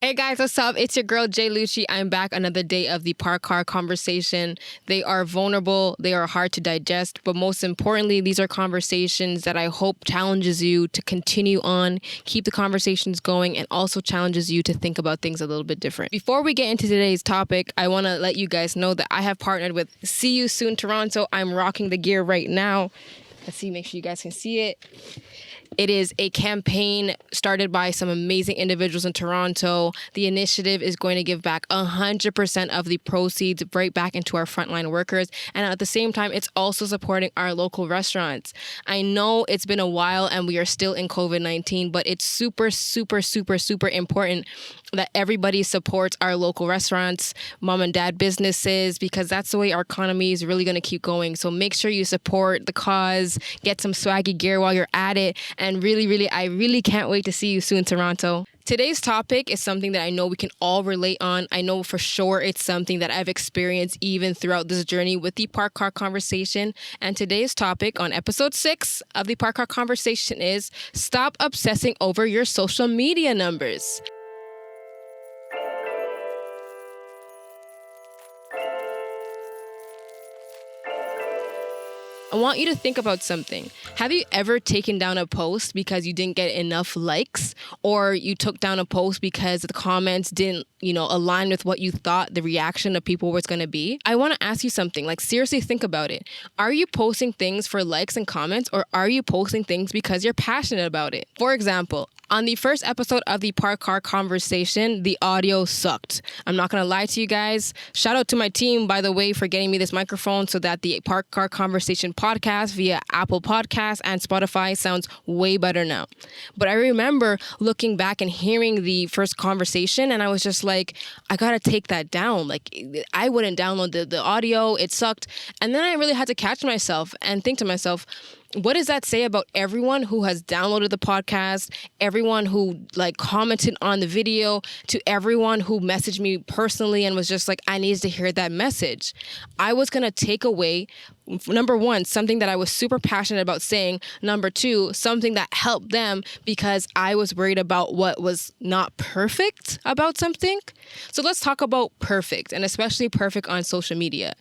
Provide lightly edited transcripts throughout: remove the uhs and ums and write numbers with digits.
Hey guys, what's up? It's your girl Jay Lucci. I'm back another day of the Park Car Conversation. They are vulnerable, they are hard to digest, but most importantly, these are conversations that I hope challenges you to continue on, keep the conversations going, and also challenges you to think about things a little bit different. Before we get into today's topic, I want to let you guys know that I have partnered with See You Soon Toronto. I'm rocking the gear right now. Let's see, make sure you guys can see it. It is a campaign started by some amazing individuals in Toronto. The initiative is going to give back 100% of the proceeds right back into our frontline workers. And at the same time, it's also supporting our local restaurants. I know it's been a while and we are still in COVID-19, but it's super, super, super, super important that everybody supports our local restaurants, mom and dad businesses, because that's the way our economy is really going to keep going. So make sure you support the cause, get some swaggy gear while you're at it. And I really can't wait to see you soon, Toronto. Today's topic is something that I know we can all relate on. I know for sure it's something that I've experienced even throughout this journey with the Park Car Conversation. And today's topic on episode 6 of the Park Car Conversation is stop obsessing over your social media numbers. I want you to think about something. Have you ever taken down a post because you didn't get enough likes, or you took down a post because the comments didn't, align with what you thought the reaction of people was going to be? I want to ask you something. Seriously, think about it. Are you posting things for likes and comments, or are you posting things because you're passionate about it? For example, on the first episode of the Park Car Conversation, the audio sucked. I'm not going to lie to you guys. Shout out to my team, by the way, for getting me this microphone so that the Park Car Conversation podcast via Apple Podcasts and Spotify sounds way better now. But I remember looking back and hearing the first conversation, and I was just like, I got to take that down. I wouldn't download the audio. It sucked. And then I really had to catch myself and think to myself, what does that say about everyone who has downloaded the podcast, everyone who commented on the video, to everyone who messaged me personally and was just like, I needed to hear that message? I was going to take away, number one, something that I was super passionate about saying. Number two, something that helped them because I was worried about what was not perfect about something. So let's talk about perfect, and especially perfect on social media.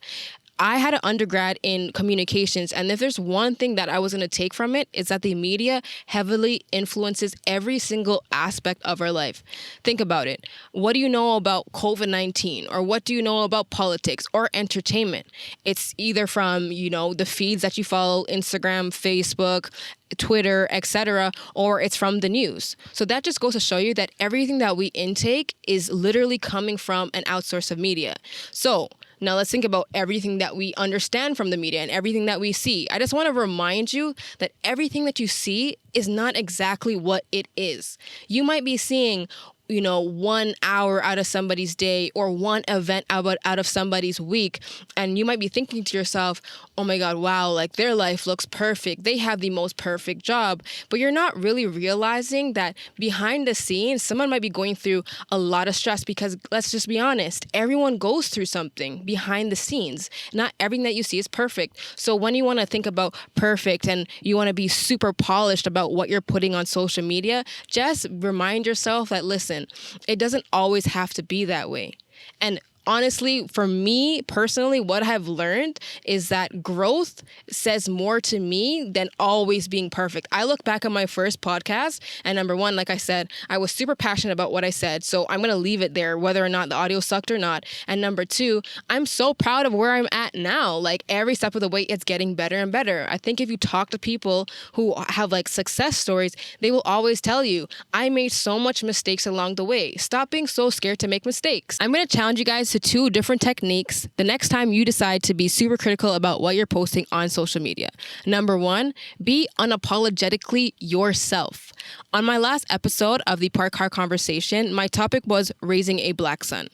I had an undergrad in communications, and if there's one thing that I was going to take from it, is that the media heavily influences every single aspect of our life. Think about it. What do you know about COVID-19, or what do you know about politics or entertainment? It's either from, the feeds that you follow, Instagram, Facebook, Twitter, etc., or it's from the news. So that just goes to show you that everything that we intake is literally coming from an outsource of media. So now let's think about everything that we understand from the media and everything that we see. I just want to remind you that everything that you see is not exactly what it is. You might be seeing 1 hour out of somebody's day or one event out of somebody's week. And you might be thinking to yourself, oh my God, wow, their life looks perfect. They have the most perfect job. But you're not really realizing that behind the scenes, someone might be going through a lot of stress, because let's just be honest, everyone goes through something behind the scenes. Not everything that you see is perfect. So when you want to think about perfect and you want to be super polished about what you're putting on social media, just remind yourself that, listen, it doesn't always have to be that way. And honestly, for me personally, what I've learned is that growth says more to me than always being perfect. I look back at my first podcast, and number one, like I said, I was super passionate about what I said. So I'm going to leave it there, whether or not the audio sucked or not. And number two, I'm so proud of where I'm at now. Every step of the way, it's getting better and better. I think if you talk to people who have success stories, they will always tell you, I made so much mistakes along the way. Stop being so scared to make mistakes. I'm going to challenge you guys to 2 different techniques the next time you decide to be super critical about what you're posting on social media. Number 1, be unapologetically yourself. On my last episode of the Park Car Conversation, my topic was raising a Black son.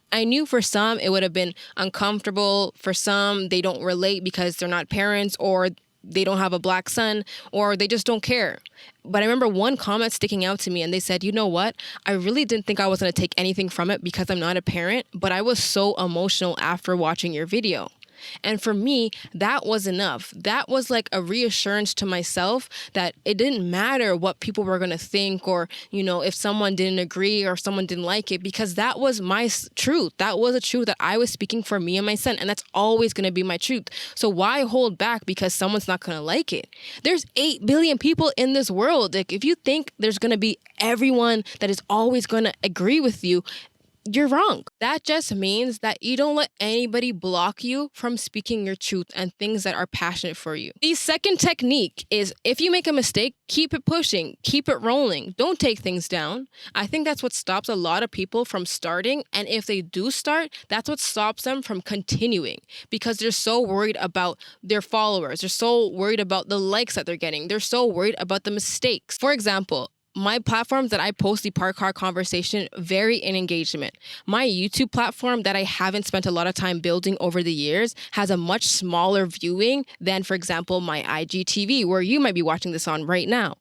I knew for some it would have been uncomfortable. For some, they don't relate because they're not parents, or they don't have a Black son, or they just don't care. But I remember one comment sticking out to me, and they said, you know what? I really didn't think I was going to take anything from it because I'm not a parent, but I was so emotional after watching your video. And for me, that was enough. That was like a reassurance to myself that it didn't matter what people were going to think, or, if someone didn't agree or someone didn't like it, because that was my truth. That was a truth that I was speaking for me and my son. And that's always going to be my truth. So why hold back because someone's not going to like it? There's 8 billion people in this world. Like, if you think there's going to be everyone that is always going to agree with you, you're wrong. That just means that you don't let anybody block you from speaking your truth and things that are passionate for you. The second technique is, if you make a mistake, keep it pushing, keep it rolling. Don't take things down. I think that's what stops a lot of people from starting. And if they do start, that's what stops them from continuing, because they're so worried about their followers. They're so worried about the likes that they're getting. They're so worried about the mistakes. For example, my platforms that I post the park car conversation vary in engagement. My YouTube platform that I haven't spent a lot of time building over the years has a much smaller viewing than, for example, my IGTV, where you might be watching this on right now.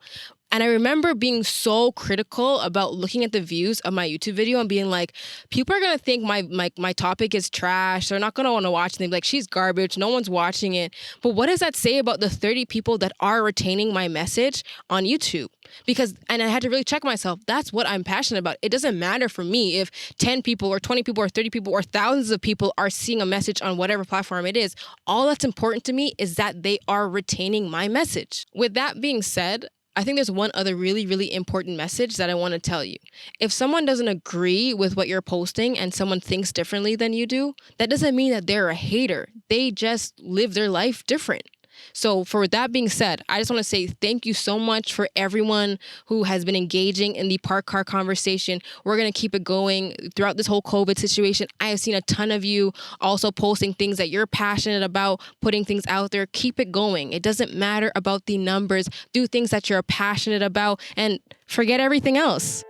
And I remember being so critical about looking at the views of my YouTube video and being like, people are going to think my topic is trash. They're not going to want to watch it. They'll be like, she's garbage. No one's watching it. But what does that say about the 30 people that are retaining my message on YouTube? And I had to really check myself. That's what I'm passionate about. It doesn't matter for me if 10 people or 20 people or 30 people or thousands of people are seeing a message on whatever platform it is. All that's important to me is that they are retaining my message. With that being said, I think there's one other really, really important message that I want to tell you. If someone doesn't agree with what you're posting and someone thinks differently than you do, that doesn't mean that they're a hater. They just live their life different. So for that being said, I just want to say thank you so much for everyone who has been engaging in the park car conversation. We're going to keep it going throughout this whole COVID situation. I have seen a ton of you also posting things that you're passionate about, putting things out there. Keep it going. It doesn't matter about the numbers. Do things that you're passionate about and forget everything else.